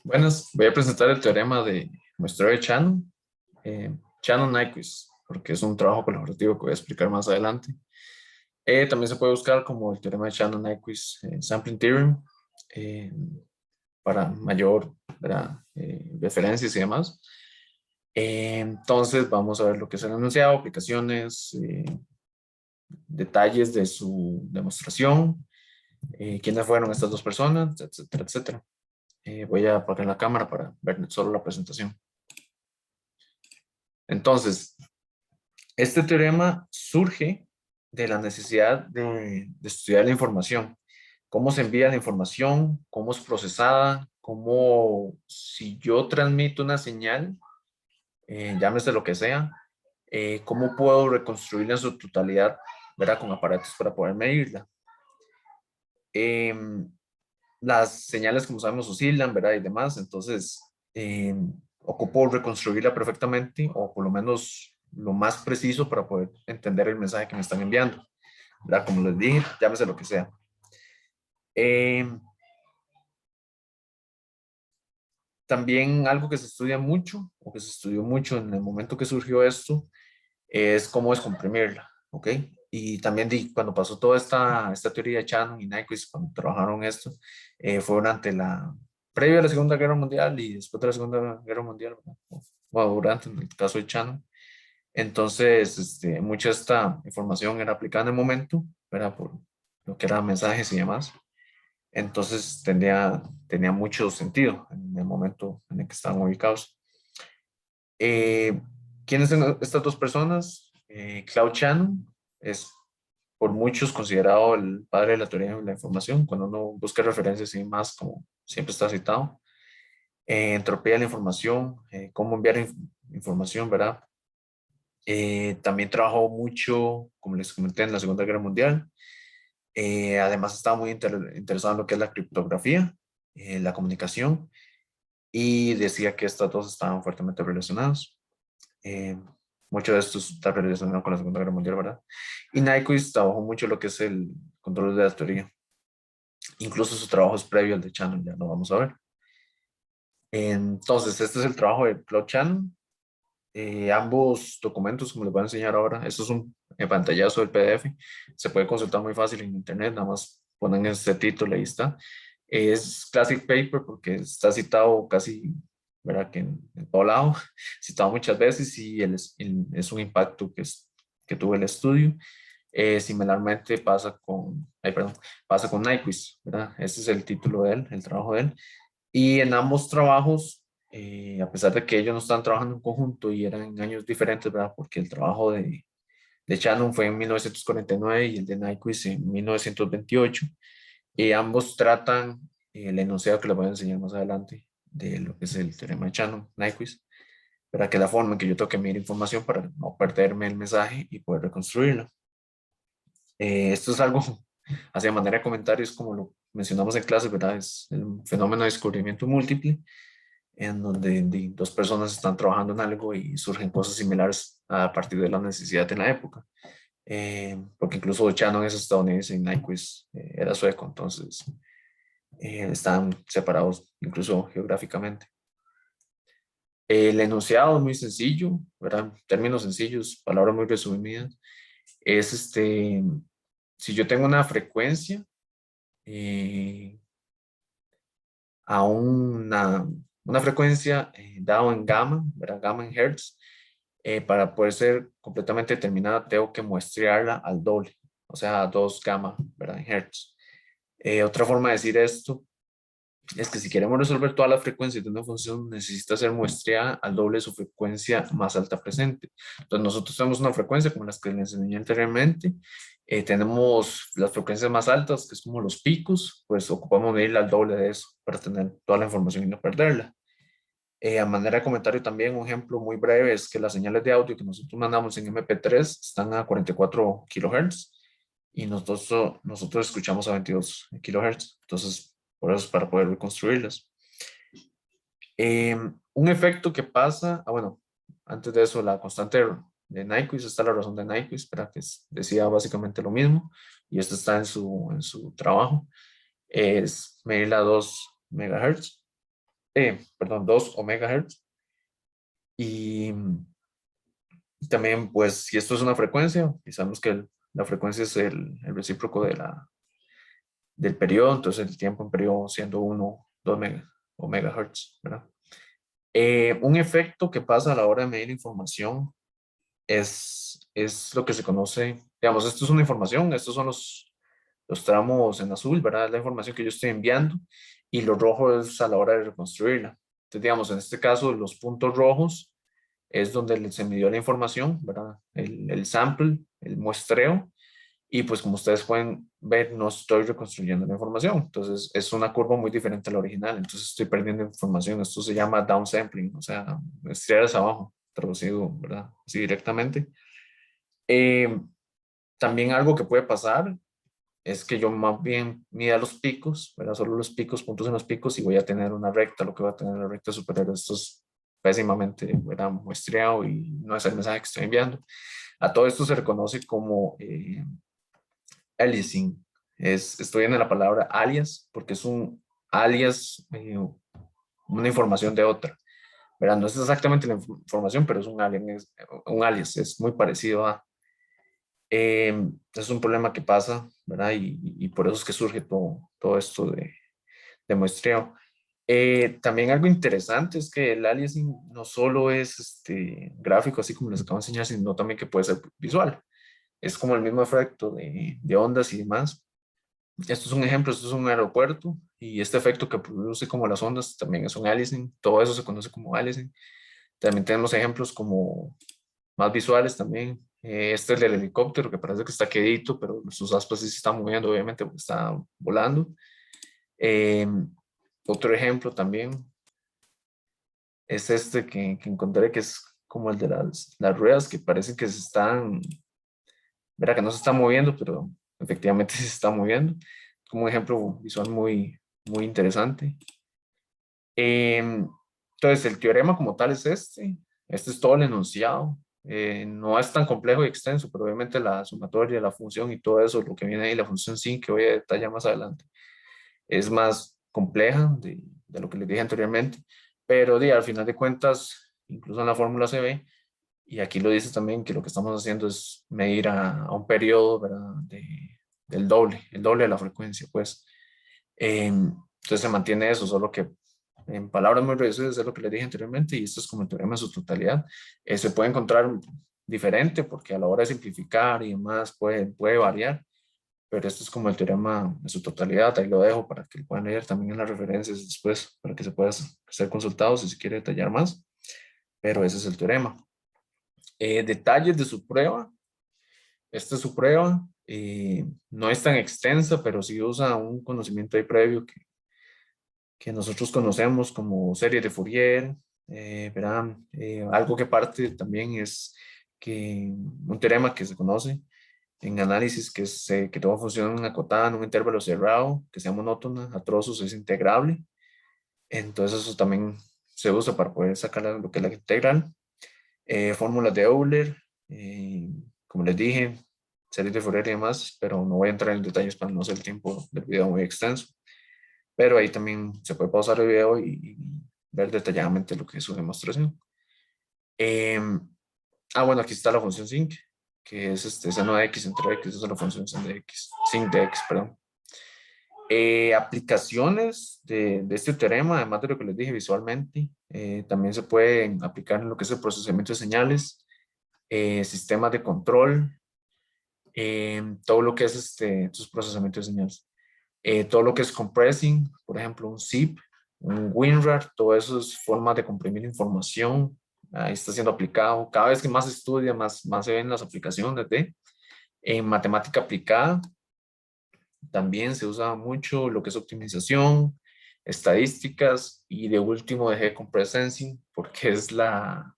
Buenas, voy a presentar el teorema de muestreo de Shannon, Shannon-Nyquist, porque es un trabajo colaborativo que voy a explicar más adelante. También se puede buscar como el teorema de Shannon-Nyquist Sampling Theorem, eh, para mayor, ¿verdad? Referencias y demás. Entonces vamos a ver lo que es el enunciado, aplicaciones, detalles de su demostración, quiénes fueron estas dos personas, etcétera, etcétera. Voy a apagar la cámara para ver solo la presentación. Entonces, este teorema surge de la necesidad de estudiar la información. Cómo se envía la información, cómo es procesada, cómo si yo transmito una señal, llámese lo que sea, cómo puedo reconstruirla en su totalidad, ¿verdad? Con aparatos para poder medirla. Em, las señales, como sabemos, oscilan, ¿verdad? Y demás, entonces ocupo reconstruirla perfectamente o por lo menos lo más preciso para poder entender el mensaje que me están enviando, ¿verdad? Como les dije, llámese lo que sea. También algo que se estudia mucho o que se estudió mucho en el momento que surgió esto es cómo descomprimirla, ¿ok? Y también cuando pasó toda esta teoría de Shannon y Nyquist, cuando trabajaron esto, fue durante previo a la Segunda Guerra Mundial y después de la Segunda Guerra Mundial, ¿verdad? O durante, en el caso de Shannon. Entonces, mucha de esta información era aplicada en el momento, ¿verdad? Por lo que eran mensajes y demás. Entonces, tenía mucho sentido en el momento en el que estaban ubicados. Eh, ¿Quiénes son estas dos personas? Claude Shannon es por muchos considerado el padre de la teoría de la información. Cuando uno busca referencias y más, como siempre está citado. Entropía de la información, cómo enviar información, ¿verdad? También trabajó mucho, como les comenté, en la Segunda Guerra Mundial. Además estaba muy interesado en lo que es la criptografía, la comunicación, y decía que estas dos estaban fuertemente relacionadas. Eh, Mucho de esto está relacionado con la Segunda Guerra Mundial, ¿verdad? Y Nyquist trabajó mucho lo que es el control de la teoría. Incluso su trabajo es previo al de Shannon, ya lo vamos a ver. Entonces, este es el trabajo de Claude Shannon. Ambos documentos, como les voy a enseñar ahora, esto es un pantallazo del PDF, se puede consultar muy fácil en internet, nada más ponen este título y ahí está. Es Classic Paper porque está citado casi, ¿verdad? Que en todo lado, citado muchas veces y es un impacto que tuvo el estudio. Similarmente pasa pasa con Nyquist, ¿verdad? Ese es el título de él, el trabajo de él. Y en ambos trabajos, a pesar de que ellos no estaban trabajando en conjunto y eran en años diferentes, ¿verdad? Porque el trabajo de Shannon fue en 1949 y el de Nyquist en 1928. Y ambos tratan el enunciado que les voy a enseñar más adelante de lo que es el teorema de Shannon-Nyquist, para que la forma en que yo tengo que medir información para no perderme el mensaje y poder reconstruirlo. Esto es algo, hacia manera de comentarios, como lo mencionamos en clase, ¿verdad? Es el fenómeno de descubrimiento múltiple, en donde dos personas están trabajando en algo y surgen cosas similares a partir de la necesidad en la época. Porque incluso Shannon es estadounidense y Nyquist era sueco, entonces están separados incluso geográficamente. El enunciado es muy sencillo, ¿verdad? Términos sencillos, palabras muy resumidas. Es si yo tengo una frecuencia eh, a una frecuencia dado en gamma, ¿verdad? Gamma en hertz, para poder ser completamente determinada, tengo que muestrearla al doble, o sea, a 2 gamma, ¿verdad? En hertz. Otra forma de decir esto es que si queremos resolver todas las frecuencias de una función, necesita ser muestreada al doble de su frecuencia más alta presente. Entonces, nosotros tenemos una frecuencia como las que les enseñé anteriormente. Tenemos las frecuencias más altas, que es como los picos, pues ocupamos medirla al doble de eso para tener toda la información y no perderla. A manera de comentario también, un ejemplo muy breve es que las señales de audio que nosotros mandamos en MP3 están a 44 kHz y nosotros escuchamos a 22 kHz. Entonces, por eso es para poder reconstruirlas. Un efecto que pasa, bueno, antes de eso, la constante de Nyquist, está la razón de Nyquist, para que decía básicamente lo mismo, y esto está en su trabajo, es medir a 2 MHz. perdón, 2 omega hertz. Y también, pues, si esto es una frecuencia, y sabemos que la frecuencia es el recíproco del periodo, entonces el tiempo en periodo siendo 2 omega hertz, ¿verdad? Un efecto que pasa a la hora de medir información es lo que se conoce, digamos, esto es una información, estos son los tramos en azul, ¿verdad? Es la información que yo estoy enviando y lo rojo es a la hora de reconstruirla. Entonces, digamos, en este caso, los puntos rojos es donde se midió la información, ¿verdad? El sample, el muestreo, y pues como ustedes pueden ver, no estoy reconstruyendo la información. Entonces, es una curva muy diferente a la original, entonces estoy perdiendo información. Esto se llama downsampling, o sea, estirar hacia abajo, traducido, ¿verdad? Así directamente. Eh, También algo que puede pasar es que yo más bien mida los picos, ¿verdad? Solo los picos, puntos en los picos, y voy a tener una recta, lo que va a tener la recta superior. Esto es pésimamente, ¿verdad? Muestreado y no es el mensaje que estoy enviando. A todo esto se reconoce como aliasing. Estoy en la palabra alias porque es un alias, una información de otra, ¿verdad? No es exactamente la información, pero es un alias, es muy parecido a. Es un problema que pasa, ¿verdad? Y por eso es que surge todo esto de muestreo. También algo interesante es que el aliasing no solo es gráfico, así como les acabo de enseñar, sino también que puede ser visual. Es como el mismo efecto de ondas y demás. Esto es un ejemplo, esto es un aeropuerto y este efecto que produce como las ondas también es un aliasing. Todo eso se conoce como aliasing. También tenemos ejemplos como más visuales también. Este es el del helicóptero que parece que está quedito, pero sus aspas sí se están moviendo, obviamente, porque está volando. Eh, Otro ejemplo también es este que encontré, que es como el de las ruedas que parecen que se están, verá que no se están moviendo, pero efectivamente se están moviendo. Como un ejemplo visual muy interesante. Entonces, el teorema como tal es este. Este es todo el enunciado. No es tan complejo y extenso, pero obviamente la sumatoria, la función y todo eso, lo que viene ahí, la función sin que voy a detallar más adelante, es más compleja de lo que les dije anteriormente. Pero al final de cuentas, incluso en la fórmula se ve, y aquí lo dice también, que lo que estamos haciendo es medir a un periodo, ¿verdad? Del doble, el doble de la frecuencia, pues. Entonces se mantiene eso, solo que en palabras muy reducidas es lo que les dije anteriormente, y esto es como el teorema en su totalidad. Se puede encontrar diferente porque a la hora de simplificar y demás puede variar, pero esto es como el teorema en su totalidad. Ahí lo dejo para que lo puedan leer también en las referencias después, para que se pueda ser consultado si se quiere detallar más, pero ese es el teorema. Detalles de su prueba. Esta es su prueba. No es tan extensa, pero sí usa un conocimiento ahí previo que nosotros conocemos como serie de Fourier. Verán, algo que parte también es que un teorema que se conoce en análisis, que es que toda función acotada en un intervalo cerrado, que sea monótona, a trozos, es integrable. Entonces eso también se usa para poder sacar lo que es la integral. Fórmulas de Euler, como les dije, series de Fourier y demás, pero no voy a entrar en detalles para no hacer el tiempo del video muy extenso. Pero ahí también se puede pausar el video y ver detalladamente lo que es su demostración. Bueno, aquí está la función sinc, que es seno de x entre x, esa es la función sinc de x, perdón. Aplicaciones de este teorema, además de lo que les dije visualmente, también se pueden aplicar en lo que es el procesamiento de señales, sistemas de control, todo lo que es estos procesamientos de señales. Todo lo que es compressing, por ejemplo, un zip, un WinRAR, todo eso es formas de comprimir información. Ahí está siendo aplicado. Cada vez que más se estudia, más se ven las aplicaciones en matemática aplicada. También se usa mucho lo que es optimización, estadísticas y de último dejé compress sensing porque es la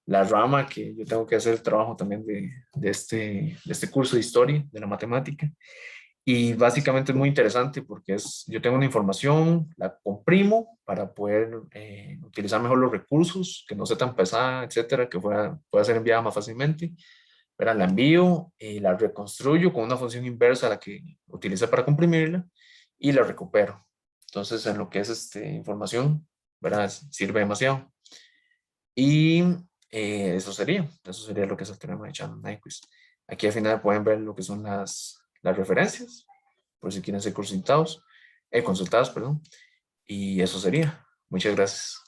rama que yo tengo que hacer el trabajo también de este curso de historia de la matemática. Y básicamente es muy interesante porque yo tengo una información, la comprimo para poder utilizar mejor los recursos, que no sea tan pesada, etcétera, que pueda ser enviada más fácilmente. Pero la envío, la reconstruyo con una función inversa a la que utilice para comprimirla y la recupero. Entonces, en lo que es información, ¿verdad? Sirve demasiado. Y eso sería lo que es el teorema de Shannon-Nyquist. Aquí al final pueden ver lo que son las referencias, por si quieren ser consultados, perdón. Y eso sería. Muchas gracias.